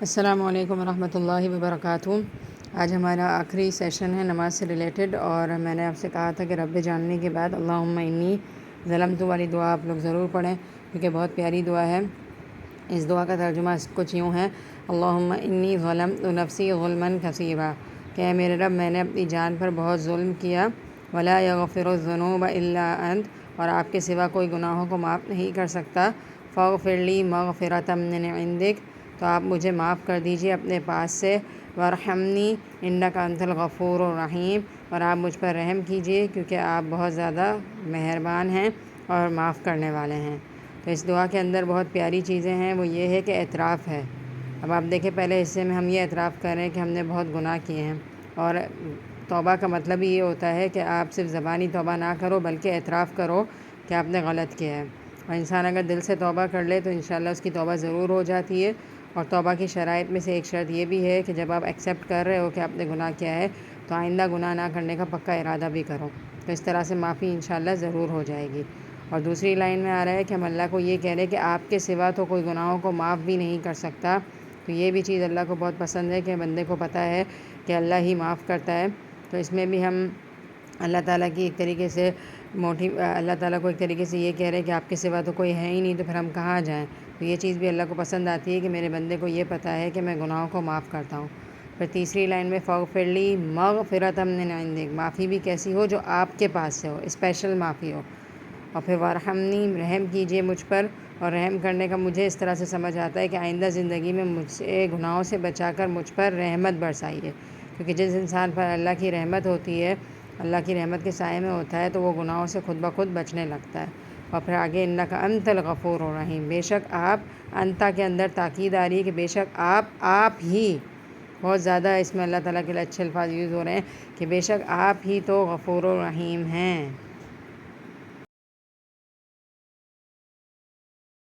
السلام علیکم ورحمۃ اللہ وبرکاتہ۔ آج ہمارا آخری سیشن ہے نماز سے ریلیٹڈ، اور میں نے آپ سے کہا تھا کہ رب جاننے کے بعد اللہم انی ظلمت والی دعا آپ لوگ ضرور پڑھیں، کیونکہ بہت پیاری دعا ہے۔ اس دعا کا ترجمہ کچھ یوں ہے: اللہم انی ظلمت نفسی ظلما کثیرا، کہ اے میرے رب میں نے اپنی جان پر بہت ظلم کیا، ولا یغفر الذنوب الا انت، اور آپ کے سوا کوئی گناہوں کو معاف نہیں کر سکتا، فاغفر لی مغفرۃ من عندک، تو آپ مجھے معاف کر دیجئے اپنے پاس سے، وارحمنی انک انت الغفور الرحیم، اور آپ مجھ پر رحم کیجئے کیونکہ آپ بہت زیادہ مہربان ہیں اور معاف کرنے والے ہیں۔ تو اس دعا کے اندر بہت پیاری چیزیں ہیں، وہ یہ ہے کہ اعتراف ہے۔ اب آپ دیکھیں پہلے حصے میں ہم یہ اعتراف کر رہے ہیں کہ ہم نے بہت گناہ کیے ہیں، اور توبہ کا مطلب ہی یہ ہوتا ہے کہ آپ صرف زبانی توبہ نہ کرو بلکہ اعتراف کرو کہ آپ نے غلط کیا ہے، اور انسان اگر دل سے توبہ کر لے تو انشاءاللہ اس کی توبہ ضرور ہو جاتی ہے۔ اور توبہ کی شرائط میں سے ایک شرط یہ بھی ہے کہ جب آپ ایکسیپٹ کر رہے ہو کہ آپ نے گناہ کیا ہے تو آئندہ گناہ نہ کرنے کا پکا ارادہ بھی کرو، تو اس طرح سے معافی انشاءاللہ ضرور ہو جائے گی۔ اور دوسری لائن میں آ رہا ہے کہ ہم اللہ کو یہ کہہ رہے ہیں کہ آپ کے سوا تو کوئی گناہوں کو معاف بھی نہیں کر سکتا، تو یہ بھی چیز اللہ کو بہت پسند ہے کہ بندے کو پتہ ہے کہ اللہ ہی معاف کرتا ہے۔ تو اس میں بھی ہم اللہ تعالیٰ کی ایک طریقے سے اللہ تعالیٰ کو ایک طریقے سے یہ کہہ رہے ہیں کہ آپ کے سوا تو کوئی ہے ہی نہیں، تو پھر ہم کہاں جائیں۔ تو یہ چیز بھی اللہ کو پسند آتی ہے کہ میرے بندے کو یہ پتہ ہے کہ میں گناہوں کو معاف کرتا ہوں۔ پھر تیسری لائن میں فاغفر لی مغفرۃ من عندک، معافی بھی کیسی ہو جو آپ کے پاس سے ہو، اسپیشل معافی ہو۔ اور پھر وارحمنی، رحم کیجئے مجھ پر، اور رحم کرنے کا مجھے اس طرح سے سمجھ آتا ہے کہ آئندہ زندگی میں مجھ سے گناہوں سے بچا کر مجھ پر رحمت برسائیے، کیونکہ جس انسان پر اللہ کی رحمت ہوتی ہے، اللہ کی رحمت کے سائے میں ہوتا ہے، تو وہ گناہوں سے خود بخود بچنے لگتا ہے۔ اور پھر آگے انک انت الغفور الرحیم، بے شک آپ، انتا کے اندر تاکید آ رہی ہے کہ بے شک آپ ہی، بہت زیادہ اس میں اللہ تعالیٰ کے لیے اچھے الفاظ یوز ہو رہے ہیں کہ بے شک آپ ہی تو غفور الرحیم ہیں۔